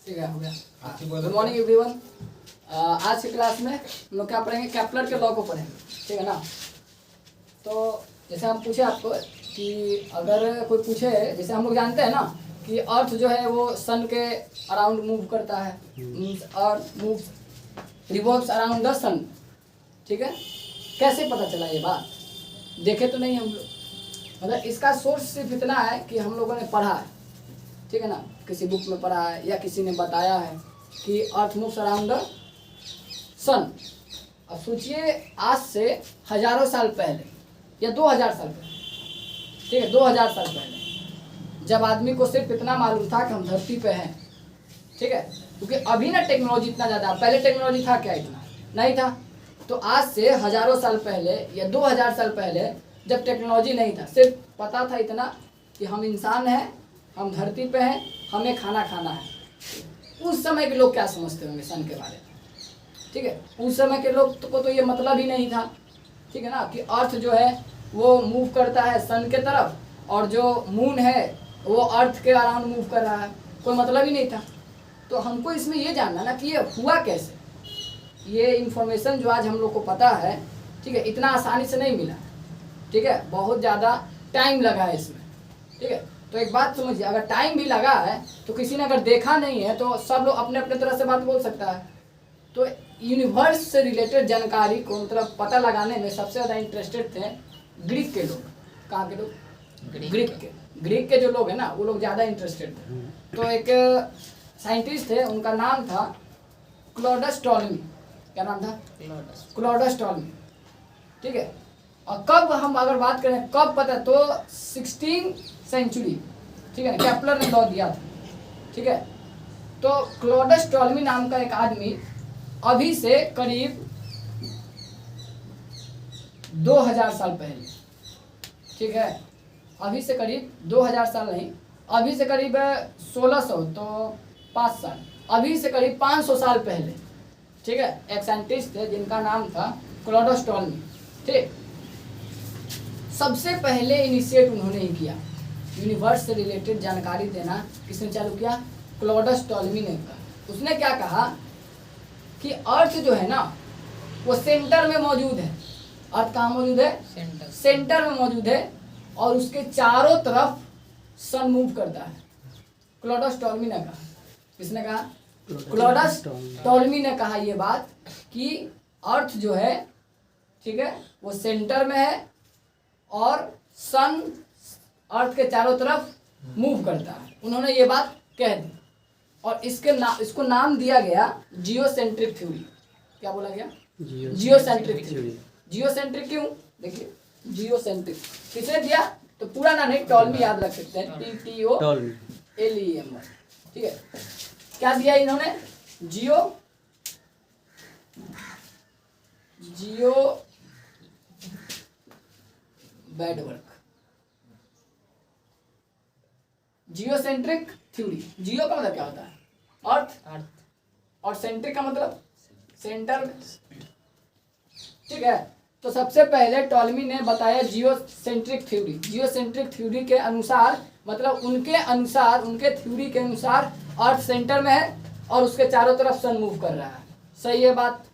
ठीक है, हो गया। Good morning everyone. आज की क्लास में हम लोग क्या पढ़ेंगे, केपलर के लॉ को पढ़ेंगे, ठीक है ना। तो जैसे हम पूछे आपको कि अगर कोई पूछे, जैसे हम लोग जानते हैं ना कि अर्थ जो है वो सन के अराउंड मूव करता है, earth move revolves around the sun, ठीक है। कैसे पता चला ये बात, देखे तो नहीं हम लोग, मतलब इसका सोर्स सिर्फ इतना है कि हम लोगों ने पढ़ा है, ठीक है ना, किसी बुक में पढ़ा है या किसी ने बताया है कि अर्थ मूव्स अराउंड द सन। अब सोचिए आज से हजारों साल पहले या 2000 साल पहले, ठीक है, 2000 साल पहले जब आदमी को सिर्फ इतना मालूम था कि हम धरती पे हैं, ठीक है, क्योंकि अभी ना टेक्नोलॉजी इतना ज़्यादा, पहले टेक्नोलॉजी था क्या, इतना नहीं था। तो आज से हजारों साल पहले या 2000 साल पहले जब टेक्नोलॉजी नहीं था, सिर्फ पता था इतना कि हम इंसान हैं, हम धरती पे हैं, हमें खाना खाना है। उस समय के लोग क्या समझते होंगे सन के बारे में, ठीक है। उस समय के लोग को तो ये मतलब ही नहीं था, ठीक है ना, कि अर्थ जो है वो मूव करता है सन के तरफ और जो मून है वो अर्थ के अराउंड मूव कर रहा है, कोई मतलब ही नहीं था। तो हमको इसमें ये जानना ना कि ये हुआ कैसे। ये इन्फॉर्मेशन जो आज हम लोग को पता है, ठीक है, इतना आसानी से नहीं मिला, ठीक है, बहुत ज़्यादा टाइम लगा है इसमें, ठीक है। तो एक बात समझिए, अगर टाइम भी लगा है तो किसी ने अगर देखा नहीं है तो सब लोग अपने अपने तरह से बात बोल सकता है। तो यूनिवर्स से रिलेटेड जानकारी को मतलब पता लगाने में सबसे ज़्यादा इंटरेस्टेड थे ग्रीक के लोग। कहाँ के लोग? ग्रीक के जो लोग हैं ना वो लोग ज़्यादा इंटरेस्टेड थे। तो एक साइंटिस्ट थे, उनका नाम था क्लॉडस टॉलमी। क्या नाम था? क्लॉडस टॉलमी, ठीक है। और कब हम अगर बात करें कब पता, तो 16 सेंचुरी, ठीक है ना, केपलर ने लॉ दिया था, ठीक है। तो क्लॉडस टॉलमी नाम का एक आदमी अभी से करीब 2000 साल पहले, ठीक है, अभी से करीब 2000 साल नहीं, अभी से करीब 1600 तो 5 साल, अभी से करीब 500 साल पहले, ठीक है, एक साइंटिस्ट थे जिनका नाम था क्लॉडस टॉलमी, ठीक। सबसे पहले इनिशिएट उन्होंने ही किया, यूनिवर्स से रिलेटेड जानकारी देना किसने चालू किया? क्लॉडस टॉलमी ने कहा। उसने क्या कहा कि अर्थ जो है ना वो सेंटर में मौजूद है। अर्थ कहाँ मौजूद है? सेंटर में मौजूद है और उसके चारों तरफ सन मूव करता है। क्लॉडस टॉलमी ने कहा। किसने कहा? क्लॉडस टॉलमी ने कहा ये बात कि अर्थ जो है, ठीक है, वो सेंटर में है और सन अर्थ के चारों तरफ मूव करता है। उन्होंने ये बात कह दी और इसको नाम दिया गया जियोसेंट्रिक थ्योरी। क्या बोला गया? Geocentric theory. जियोसेंट्रिक क्यों? देखिए, जियोसेंट्रिक किसने दिया? तो पूरा नाम नहीं, टॉलमी याद रख सकते हैं, TTOLEM, ठीक है। क्या दिया इन्होंने? जियो बैड वर्क, जियोसेंट्रिक थ्योरी। जियो का मतलब क्या होता है? अर्थ, और सेंट्रिक का मतलब सेंटर, ठीक है। तो सबसे पहले टॉलमी ने बताया जियोसेंट्रिक थ्योरी। जियोसेंट्रिक थ्योरी के अनुसार, मतलब उनके अनुसार, उनके थ्योरी के अनुसार अर्थ सेंटर में है और उसके चारों तरफ सन मूव कर रहा है। सही है बात?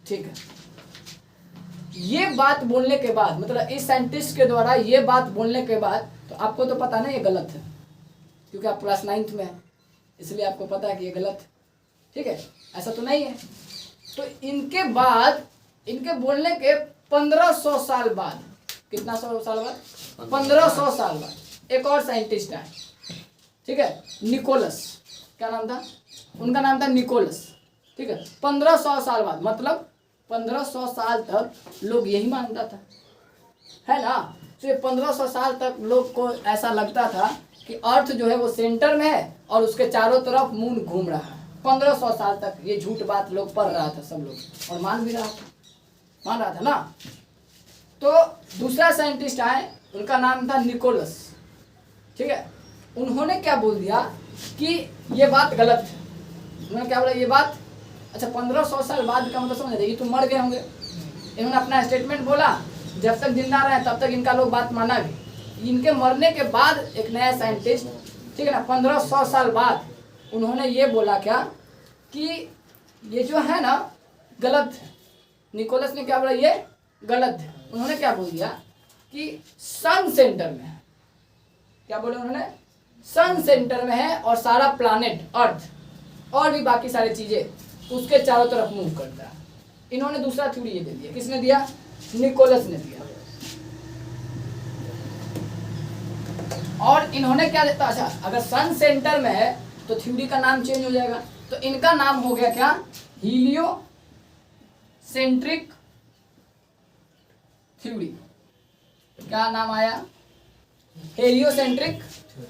ठीक है। ये बात बोलने के बाद, मतलब इस साइंटिस्ट के द्वारा ये बात बोलने के बाद, तो आपको तो पता नहीं ये गलत है क्योंकि आप क्लास 9th में हैं, इसलिए आपको पता है कि ये गलत है, ठीक है, ऐसा तो नहीं है। तो इनके बाद, इनके बोलने के 1500 साल बाद, कितना साल बाद? 1500 साल बाद एक और साइंटिस्ट आए, ठीक है, निकोलस। क्या नाम था? उनका नाम था निकोलस, ठीक है। 1500 साल बाद, मतलब 1500 साल तक लोग यही मानता था, है ना। तो 1500 साल तक लोग को ऐसा लगता था कि अर्थ जो है वो सेंटर में है और उसके चारों तरफ मून घूम रहा है। 1500 साल तक ये झूठ बात लोग पढ़ रहा था सब लोग, और मान भी रहा था, मान रहा था ना। तो दूसरा साइंटिस्ट आए, उनका नाम था निकोलस, ठीक है। उन्होंने क्या बोल दिया कि ये बात गलत है। उन्होंने क्या बोला? ये बात, अच्छा 1500 साल बाद का मतलब समझ रहे, ये तो मर गए होंगे। इन्होंने अपना स्टेटमेंट बोला, जब तक जिंदा रहे तब तक इनका लोग बात माना भी। इनके मरने के बाद एक नया साइंटिस्ट, ठीक है ना, 1500 साल बाद उन्होंने ये बोला क्या कि ये जो है ना गलत है। निकोलस ने क्या बोला, ये गलत है। उन्होंने क्या बोल दिया कि सन सेंटर में है। क्या बोले उन्होंने, सन सेंटर में है और सारा प्लैनेट अर्थ और भी बाकी सारी चीजें उसके चारों तरफ मूव करता है। इन्होंने दूसरा थ्योरी ये दे दिया। किसने दिया, निकोलस ने दिया। और इन्होंने क्या देता, अच्छा अगर सन सेंटर में है तो थ्योरी का नाम चेंज हो जाएगा। तो इनका नाम हो गया क्या, हीलियोसेंट्रिक थ्योरी। क्या नाम आया, हेलियोसेंट्रिक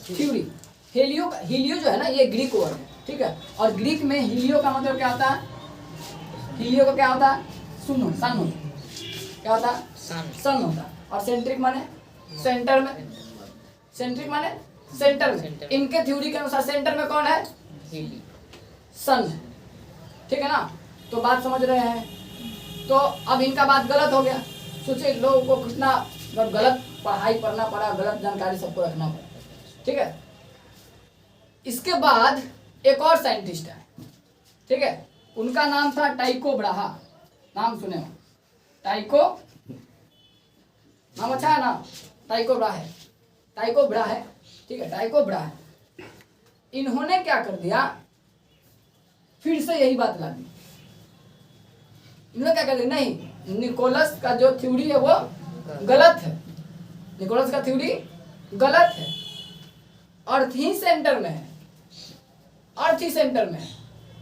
थ्योरी। हीलियो जो है ना ये ग्रीक वर्ड है, ठीक है। और ग्रीक में हीलियो का मतलब क्या होता है, हीलियो का क्या होता है, सन होता है। क्या होता है, सन होता है। और सेंट्रिक माने सेंटर में, सेंट्रिक माने सेंटर में। इनके थ्योरी के अनुसार सेंटर में कौन है, सन, ठीक है ना। तो बात समझ रहे हैं। तो अब इनका बात गलत हो गया। सोचिए लोगों को कितना गलत पढ़ाई पढ़ना पड़ा, गलत जानकारी सबको रखना पड़ा, ठीक है। इसके बाद एक और साइंटिस्ट है, ठीक है। उनका नाम था टाइको ब्राहा। नाम सुने हो, टाइको, नाम अच्छा है ना, टाइको ब्राहा, टाइको ब्राहा, ठीक है, टाइको ब्राहा। इन्होंने क्या कर दिया, फिर से यही बात ला दी। इन्होंने क्या कर दिया, नहीं निकोलस का जो थ्योरी है वो गलत है, निकोलस का थ्योरी गलत है। अर्थ ही सेंटर में है, अर्थ ही सेंटर में है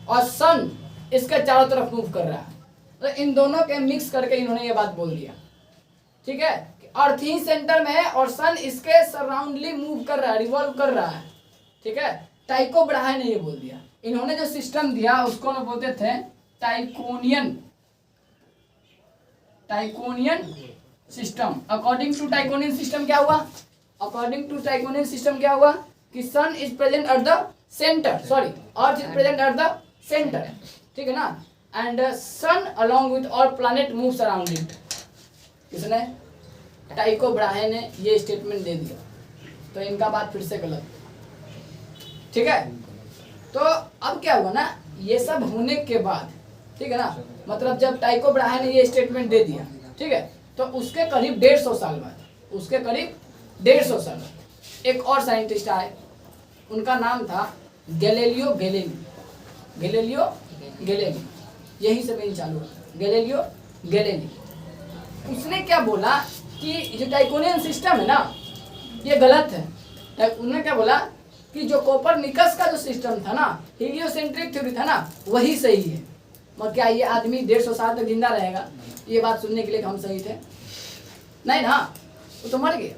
और सन इसके चारों तरफ मूव कर रहा है। तो इन दोनों के मिक्स करके इन्होंने ये बात बोल दिया, ठीक है। अर्थ ही सेंटर में है और सन इसके सराउंडली मूव कर रहा है, रिवॉल्व कर रहा है, ठीक है। टाइको ब्राहा ने ये बोल दिया। इन्होंने जो सिस्टम दिया उसको हम बोलते थे Tychonian, Tychonian system. According to Tychonian system क्या हुआ, अकॉर्डिंग टू टाइकोनियन सिस्टम क्या हुआ कि sun is present at the centre, sorry earth is present at the centre, ठीक है ना। And sun along with all planet moves around it. किसने, Tycho Brahe ने ये स्टेटमेंट दे दिया। तो इनका बात फिर से गलत, ठीक है। तो अब क्या हुआ ना, ये सब होने के बाद, ठीक है ना, मतलब जब टाइको ब्राहे ने ये स्टेटमेंट दे दिया, ठीक है, तो उसके करीब 150 साल बाद, उसके करीब 150 साल बाद एक और साइंटिस्ट आए। उनका नाम था गैलीलियो गैलीली, गैलीलियो गैलीली, यही से मेन चालू है, गैलीलियो गैलीली। उसने क्या बोला कि जो टाइकोनियन सिस्टम है ना ये गलत है। उन्होंने क्या बोला कि जो कोपरनिकस का जो सिस्टम था ना, हीलियोसेंट्रिक थ्योरी था ना, वही सही है। मगर क्या ये आदमी 150 साल तक जिंदा रहेगा ये बात सुनने के लिए हम सही थे? नहीं ना, वो तो मर गया,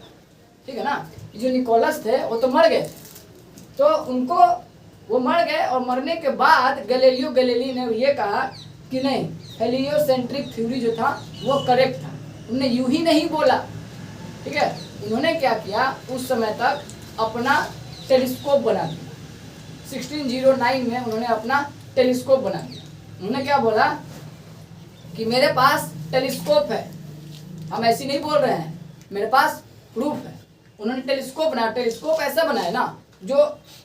ठीक है ना। जो निकोलस थे वो तो मर गए, तो उनको वो मर गए और मरने के बाद गैलीलियो गैलीली ने ये कहा कि नहीं, हेलियोसेंट्रिक थ्योरी जो था वो करेक्ट था। उन्होंने यूं ही नहीं बोला, ठीक है। उन्होंने क्या किया, उस समय तक अपना टेलीस्कोप बना दिया। 1609 में उन्होंने अपना टेलीस्कोप बना दिया। उन्होंने क्या बोला कि मेरे पास टेलीस्कोप है, हम ऐसे नहीं बोल रहे हैं, मेरे पास प्रूफ है। उन्होंने टेलीस्कोप बनाया। टेलीस्कोप ऐसा बनाया ना जो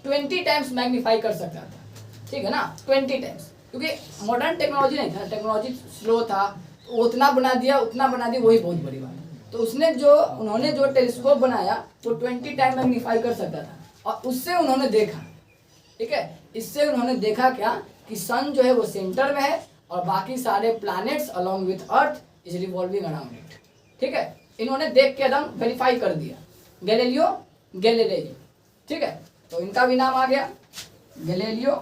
20 टाइम्स मैग्नीफाई कर सकता था, ठीक है ना, 20 टाइम्स। क्योंकि मॉडर्न टेक्नोलॉजी नहीं था, टेक्नोलॉजी स्लो था, उतना बना दिया वही बहुत बड़ी बात है। तो उन्होंने जो टेलीस्कोप बनाया वो 20 टाइम मैग्नीफाई कर सकता था और उससे उन्होंने देखा, ठीक है। इससे उन्होंने देखा क्या कि सन जो है वो सेंटर में है और बाकी सारे planets along with earth is revolving around it, ठीक है। इन्होंने देख के एकदम वेरीफाई कर दिया, गैलीलियो गैलीली, ठीक है। तो इनका भी नाम आ गया गैलीलियो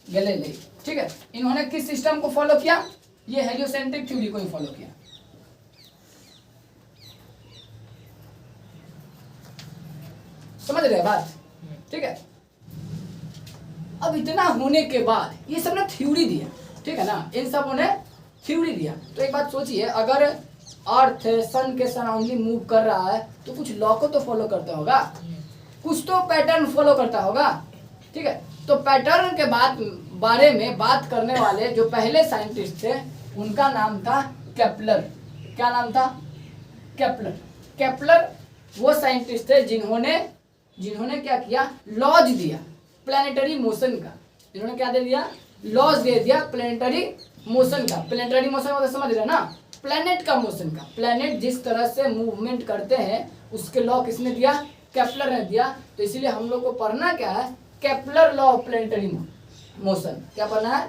गैलीली, ठीक है। इन्होंने किस सिस्टम को फॉलो किया, ये हेलियोसेंट्रिक थ्योरी को ही फॉलो किया। समझ रहे बात, ठीक है। अब इतना होने के बाद ये सब ने थ्योरी दिया, ठीक है ना, इन सब ने थ्योरी दिया। तो एक बात सोचिए, अगर अर्थ सन के सराउंडिंग मूव कर रहा है तो कुछ लॉ को तो फॉलो करता होगा, कुछ तो पैटर्न फॉलो करता होगा, ठीक है। तो पैटर्न के बारे में बात करने वाले जो पहले साइंटिस्ट थे उनका नाम था केपलर। क्या नाम था, केपलर। केपलर वो साइंटिस्ट थे जिन्होंने क्या किया, लॉज दिया प्लैनेटरी मोशन का। जिन्होंने क्या दे दिया, लॉज दे दिया प्लैनेटरी मोशन का। प्लैनेटरी मोशन मतलब समझ रहे ना, प्लैनेट का मोशन का। प्लैनेट जिस तरह से मूवमेंट करते हैं उसके लॉ किसने दिया, केपलर ने दिया। तो इसीलिए हम लोग को पढ़ना क्या है, Kepler law of planetary motion. क्या पढ़ना है,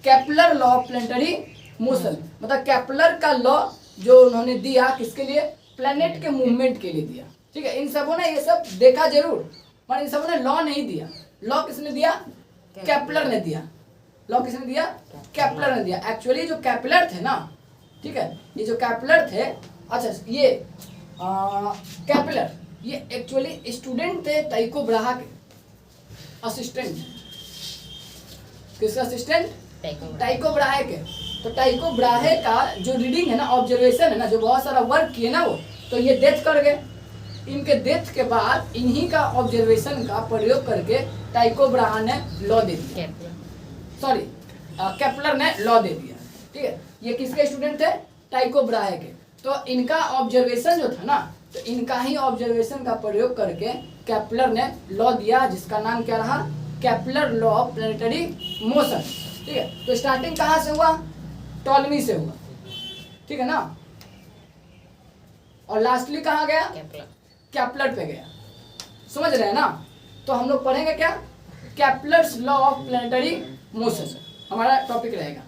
Kepler law of planetary motion. मतलब केपलर का लॉ जो उन्होंने दिया किसके लिए, प्लैनेट के मूवमेंट के लिए दिया। ठीक है, इन सबों ने ये सब देखा जरूर, पर इन सबों ने लॉ नहीं दिया। लॉ किसने दिया, केपलर ने दिया। लॉ किसने दिया, केपलर ने दिया। एक्चुअली जो केपलर थे ना, ठीक है, ये जो केपलर थे, अच्छा ये केपलर ये एक्चुअली स्टूडेंट थे टाइको ब्राहा के, असिस्टेंट। किसका असिस्टेंट, टाइको ब्राहे के। तो टाइको ब्राहे का जो रीडिंग है ना, ऑब्जर्वेशन है ना, जो बहुत सारा वर्क किए ना वो, तो ये डेथ कर गए। इनके डेथ के बाद इन्हीं का ऑब्जर्वेशन का प्रयोग करके टाइको ब्राहा ने लॉ दे दिया, सॉरी केपलर ने लॉ दे दिया। ठीक है, ये किसके स्टूडेंट थे, टाइको ब्राहे के। तो इनका ऑब्जर्वेशन जो था ना, तो इनका ही ऑब्जर्वेशन का प्रयोग करके केपलर ने लॉ दिया, जिसका नाम क्या रहा, Kepler law of planetary motion. ठीक है, तो स्टार्टिंग कहाँ से हुआ, टॉलमी से हुआ। ठीक है ना, और लास्टली कहाँ गया, केपलर पे गया। समझ रहे हैं ना। तो हम लोग पढ़ेंगे क्या, Kepler's law of planetary motion हमारा टॉपिक रहेगा।